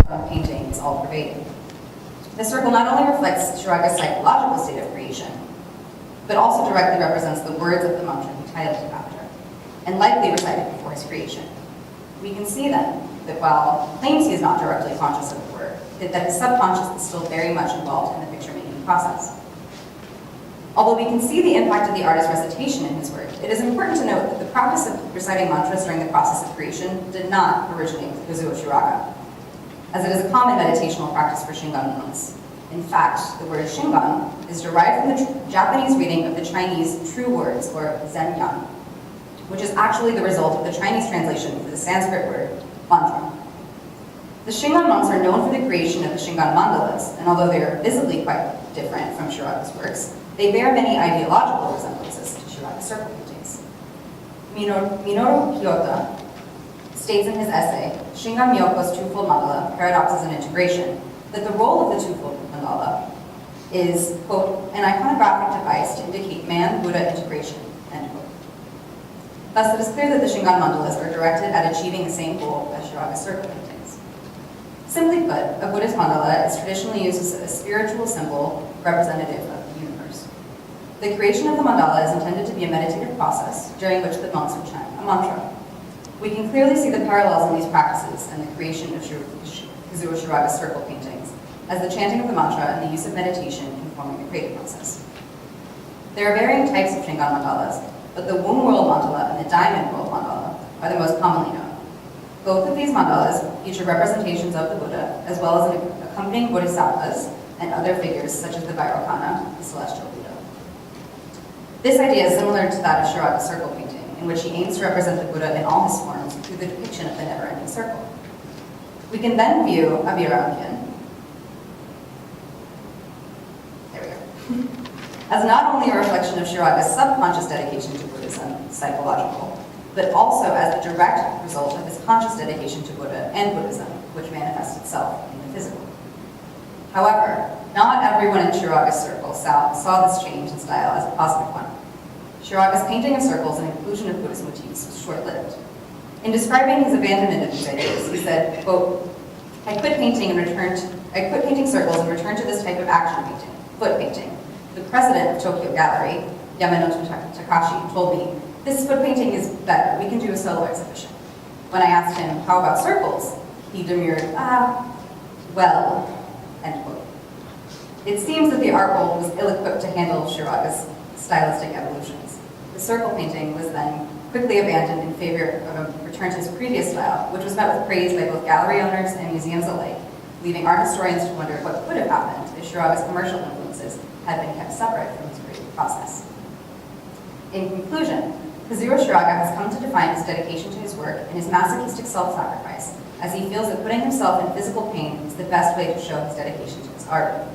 painting is all-pervading. The circle not only reflects Shiraga's psychological state of creation, but also directly represents the words of the mantra he titled it after, and likely recited before his creation. We can see then that while he claims he is not directly conscious of the word, that his subconscious is still very much involved in the picture-making process. Although we can see the impact of the artist's recitation in his work, it is important to note that the practice of reciting mantras during the process of creation did not originate with Kazuo Shiraga, as it is a common meditational practice for Shingon monks. In fact, the word Shingon is derived from the Japanese reading of the Chinese true words, or Zenyan, which is actually the result of the Chinese translation for the Sanskrit word mantra. The Shingon monks are known for the creation of the Shingon mandalas, and although they are visibly quite different from Shiraga's works, they bear many ideological resemblances to Shiraga's circle paintings. Minoru Kyoto states in his essay, Shingon Myoko's Twofold Mandala, Paradoxes and Integration, that the role of the twofold mandala is, quote, an iconographic device to indicate man-Buddha integration, end quote. Thus, it is clear that the Shingon mandalas are directed at achieving the same goal as Shiraga's circle paintings. Simply put, a Buddhist mandala is traditionally used as a spiritual symbol representative of the universe. The creation of the mandala is intended to be a meditative process during which the monks will chant a mantra. We can clearly see the parallels in these practices and the creation of Kazuo Shiraga's circle paintings, as the chanting of the mantra and the use of meditation informing the creative process. There are varying types of Shingon mandalas, but the Womb World mandala and the Diamond World mandala are the most commonly known. Both of these mandalas feature representations of the Buddha, as well as accompanying bodhisattvas and other figures such as the Vairocana, the celestial Buddha. This idea is similar to that of Shiraga's circle painting, in which he aims to represent the Buddha in all his forms through the depiction of the never-ending circle. We can then view Abhiramyan, there we go, as not only a reflection of Shiraga's subconscious dedication to Buddhism, psychological, but also as the direct result of his conscious dedication to Buddha and Buddhism, which manifests itself in the physical. However, not everyone in Shiraga's circle saw this change in style as a positive one. Shiraga's painting of circles and inclusion of Buddhist motifs was short-lived. In describing his abandonment of these ideas, he said, quote, I quit painting circles and returned to this type of action painting, foot painting. The president of Tokyo Gallery, Yamanote Takashi, told me, this foot painting is better, we can do a solo exhibition. When I asked him, how about circles? He demurred, well, end quote. It seems that the art world was ill-equipped to handle Shiraga's stylistic evolutions. The circle painting was then quickly abandoned in favor of a return to his previous style, which was met with praise by both gallery owners and museums alike, leaving art historians to wonder what could have happened if Shiraga's commercial influences had been kept separate from his creative process. In conclusion, Kazuo Shiraga has come to define his dedication to his work and his masochistic self-sacrifice, as he feels that putting himself in physical pain is the best way to show his dedication to his art.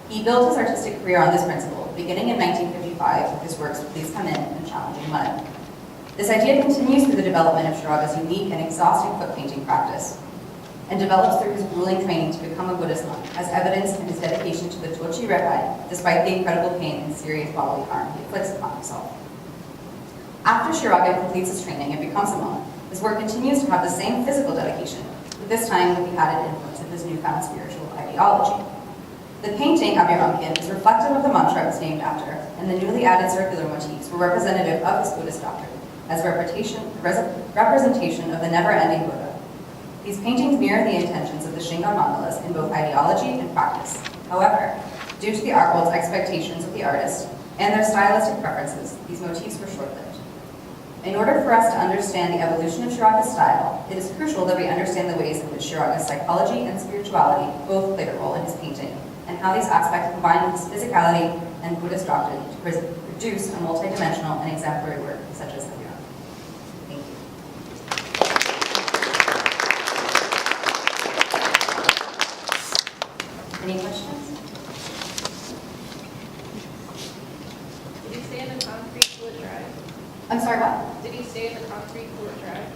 He built his artistic career on this principle, beginning in 1955 with his works Please Come In and Challenging Mud. This idea continues through the development of Shiraga's unique and exhausting foot painting practice, and develops through his grueling training to become a Buddhist monk, as evidenced in his dedication to the Tochi Rekai, despite the incredible pain and serious bodily harm he inflicts upon himself. After Shiraga completes his training and becomes a monk, his work continues to have the same physical dedication, but this time with the added influence of his newfound spiritual ideology. The painting, Abhiramyan, is reflective of the mantra it was named after, and the newly added circular motifs were representative of his Buddhist doctrine, as representation of the never-ending Buddha. These paintings mirror the intentions of the Shingon mandalas in both ideology and practice. However, due to the art world's expectations of the artist and their stylistic preferences, these motifs were short-lived. In order for us to understand the evolution of Shiraga's style, it is crucial that we understand the ways in which Shiraga's psychology and spirituality both played a role in his painting, and how these aspects combine with his physicality and Buddhist doctrine to produce a multidimensional and exemplary work such as Bergeron. Thank you. Any questions? Did he stay in the concrete Fluid Drive? I'm sorry, what? Did he stay in the concrete Fluid Drive?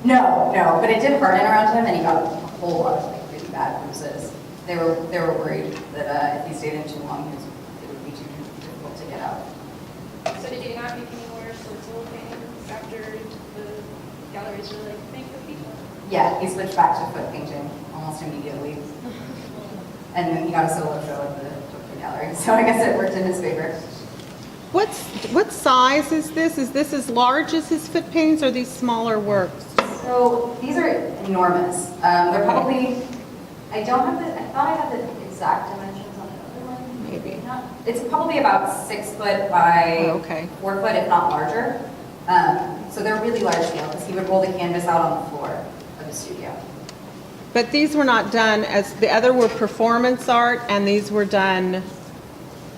No, but it did harden around him, and he got a whole lot of really bad bruises. They were worried that if he stayed in too long, it would be too difficult to get out. So did he not make any more soil paintings after the galleries were like, make the people? Yeah, he switched back to foot painting almost immediately. And then he got a solo show at the Tokyo Gallery, so I guess it worked in his favor. What size is this? Is this as large as his foot paintings, or are these smaller works? So these are enormous. They're probably, I thought I had the exact dimensions on the other one. Maybe. It's probably about 6 foot by Oh, okay. 4 foot, if not larger. So they're really large scale, because he would roll the canvas out on the floor of the studio. But these were not done as, the other were performance art, and these were done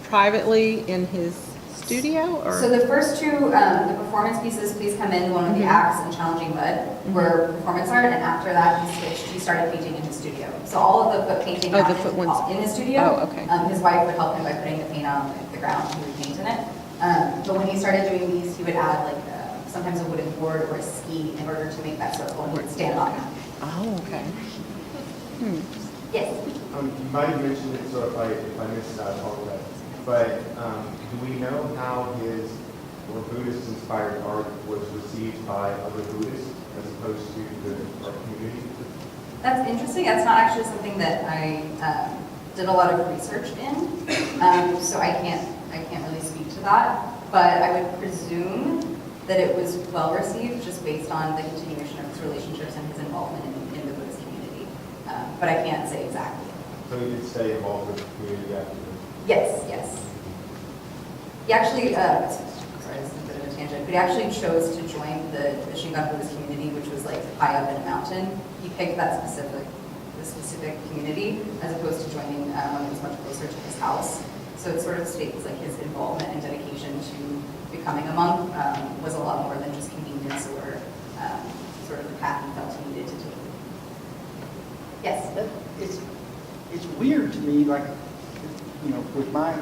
privately in his studio, or? So the first two, the performance pieces, Please Come In, the one with the axe and Challenging Mud, were performance art, and after that he switched, he started painting in his studio. So all of the foot painting Oh, the happened foot ones. in his studio. Oh, okay. His wife would help him by putting the paint on the ground, he would paint in it. But when he started doing these, he would add like sometimes a wooden board or a ski in order to make that circle, and he would stand on it. Oh, okay. Yes. You might have mentioned it, so if I missed it, I apologize. But do we know how his or Buddhist-inspired art was received by other Buddhists as opposed to our community? That's interesting. That's not actually something that I did a lot of research in, so I can't really speak to that. But I would presume that it was well received, just based on the continuation of his relationships and his involvement in the Buddhist community. But I can't say exactly. So he did stay involved with the community after this? Yes, yes. He actually, sorry, this is a bit of a tangent, but he actually chose to join the Shingon Buddhist community, which was like high up in a mountain. He picked the specific community, as opposed to joining one that was much closer to his house. So it sort of states like his involvement and dedication to becoming a monk was a lot more than just convenience or sort of the path he felt he needed to take. Yes? It's weird to me, like, you know, with my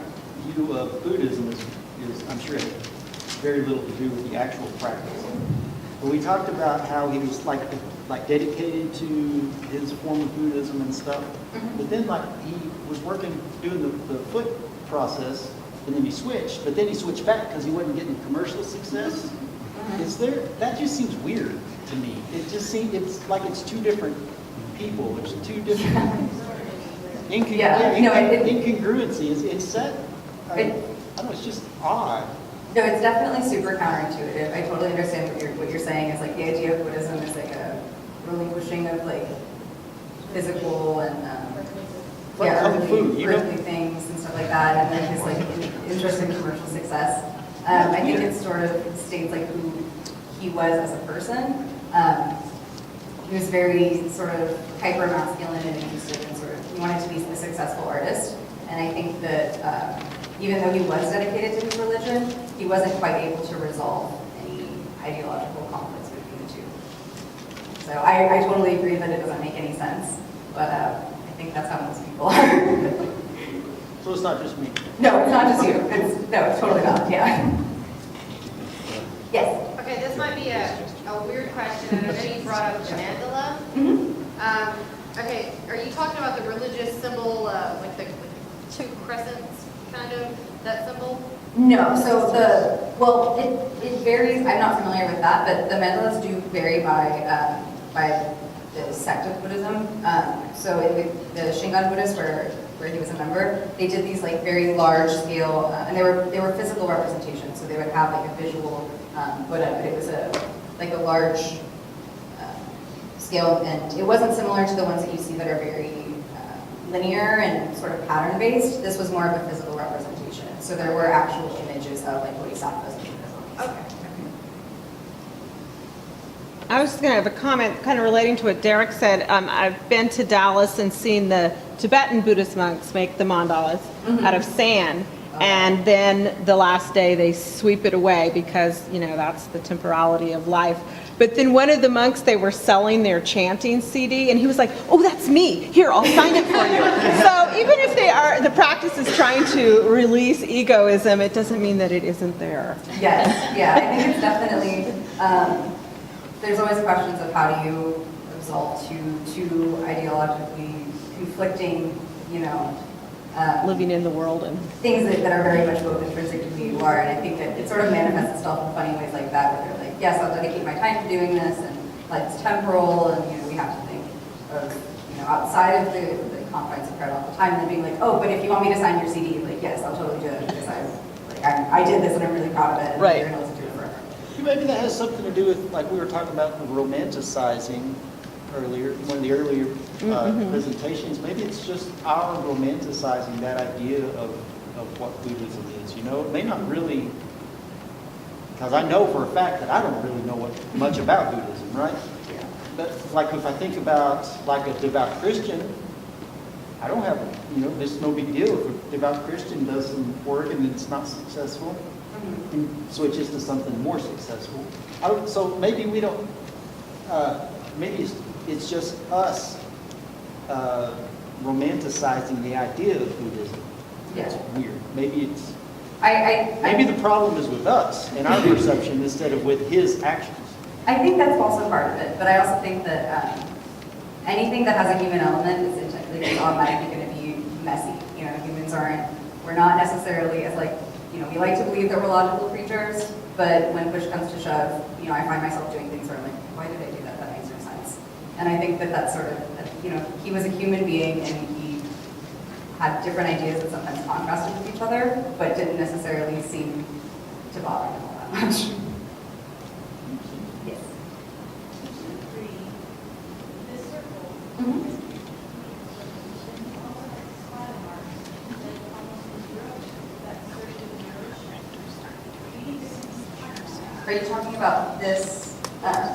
view of Buddhism is I'm sure it had very little to do with the actual practice. But we talked about how he was like dedicated to his form of Buddhism and stuff. But then like he was doing the foot process, and then he switched, but then he switched back because he wasn't getting commercial success. That just seems weird to me. It just seems, it's like it's two different people. There's two different incongruencies. It's set. I don't know. It's just odd. No, it's definitely super counterintuitive. I totally understand what you're saying. Is like the idea of Buddhism is like a relinquishing of like physical and earthly things and stuff like that, and then his like interest in commercial success. I think it sort of states like who he was as a person. He was very sort of hyper masculine and interested in he wanted to be a successful artist, and I think that even though he was dedicated to his religion, he wasn't quite able to resolve any ideological conflicts between the two. So I totally agree that it doesn't make any sense, but I think that's how most people are. So it's not just me. No, it's not just you. It's totally not. Yeah. Yes. Okay, this might be a weird question. I know you brought up the mandala. Okay, are you talking about the religious symbol, like the two crescents, kind of, that symbol? No, so it varies. I'm not familiar with that, but the mandalas do vary by the sect of Buddhism. So in the Shingon Buddhist, where he was a member, they did these like very large scale, and they were physical representations. So they would have like a visual Buddha, but it was a large scale, and it wasn't similar to the ones that you see that are very linear and sort of pattern based. This was more of a physical representation. So there were actual images of like bodhisattvas and Buddhism. Okay. I was just going to have a comment kind of relating to what Derek said. I've been to Dallas and seen the Tibetan Buddhist monks make the mandalas out of sand. And then the last day they sweep it away because, you know, that's the temporality of life. But then one of the monks, they were selling their chanting CD, and he was like, "Oh, that's me. Here, I'll sign it for you." So even if the practice is trying to release egoism, it doesn't mean that it isn't there. Yes, yeah, I think it's definitely, there's always questions of how do you resolve two ideologically conflicting, you know, Living in the world and things that are very much both intrinsic to who you are, and I think that it sort of manifests itself in funny ways like that, where they're like, yes, I'll dedicate my time to doing this, and like it's temporal, and you know, we have to think of, you know, outside of the confines of credit all the time, and then being like, oh, but if you want me to sign your CD, like, yes, I'll totally do it, because I did this and I'm really proud of it, and Right. you're going to listen to it forever. Maybe that has something to do with, like we were talking about the romanticizing earlier, one of the earlier presentations. Maybe it's just our romanticizing that idea of what Buddhism is. You know, it may not really, because I know for a fact that I don't really know much about Buddhism, right? Yeah. But like if I think about like a devout Christian, I don't have, it's no big deal if a devout Christian does some work and it's not successful and switches to something more successful. So maybe we don't, maybe it's just us romanticizing the idea of Buddhism. It's weird. Maybe it's, maybe the problem is with us and our perception instead of with his actions. I think that's also part of it, but I also think that anything that has a human element is automatically going to be messy. Humans we're not necessarily as we like to believe that we're logical creatures, but when push comes to shove, I find myself doing things where I'm like, why did I do that? That makes no sense. And I think that that's sort of, he was a human being and he had different ideas that sometimes contrasted with each other, but didn't necessarily seem to bother him all that much. Yes. This circle. Mhm. Are you talking about this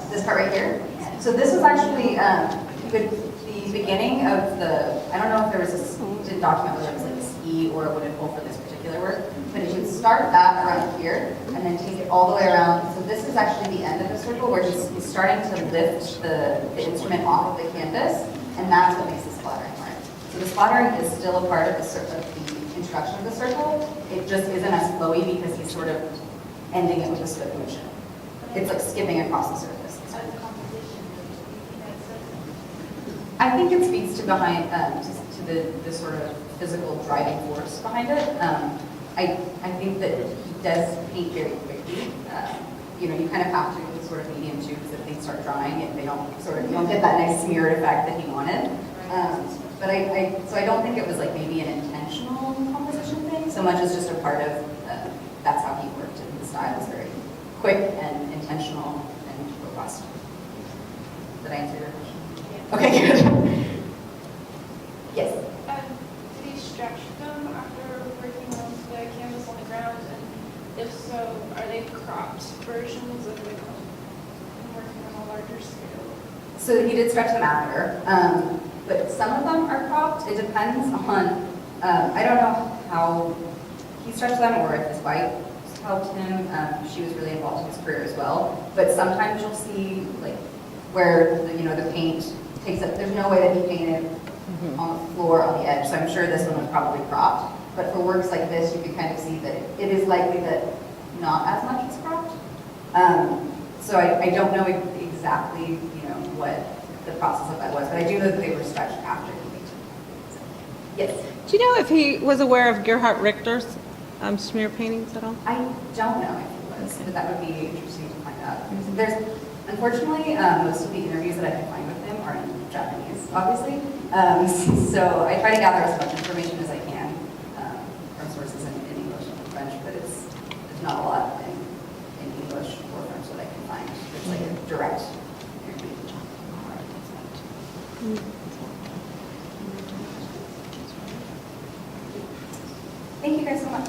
this part right here? So this was actually the beginning of the, I don't know if there was didn't document whether it was like a ski or a wooden pole for this particular work, but if you start that around here and then take it all the way around. So this is actually the end of the circle where he's starting to lift the instrument off of the canvas, and that's what makes the splattering part. So the splattering is still a part of the introduction of the circle. It just isn't as flowy because he's sort of ending it with a swift motion. It's like skipping across the surface. I think it speaks to behind to the sort of physical driving force behind it. I think that he does paint very quickly. You kind of have to sort of medium too, because if they start drying, they don't you don't get that nice smeared effect that he wanted. But so I don't think it was like maybe an intentional composition thing, so much as just a part of that's how he worked, and his style is very quick and intentional and robust. Did I answer your question? Yeah. Okay, good. Yes. Did he stretch them after working on the canvas on the ground? And if so, are they cropped versions of the working on a larger scale? So he did stretch them after, but some of them are cropped. It depends on, I don't know how he stretched them or if his wife helped him. She was really involved in his career as well. But sometimes you'll see where the paint takes up, there's no way that he painted on the floor on the edge. So I'm sure this one was probably cropped. But for works like this, you can kind of see that it is likely that not as much was cropped. So I don't know exactly, what the process of that was, but I do know that they were stretched after he painted. So, yes. Do you know if he was aware of Gerhard Richter's smear paintings at all? I don't know if he was, but that would be interesting to find out. Unfortunately, most of the interviews that I can find with him are in Japanese, obviously. So I try to gather as much information as I can from sources in English and French, but there's not a lot in English or French that I can find. It's like a direct interview. Thank you guys so much.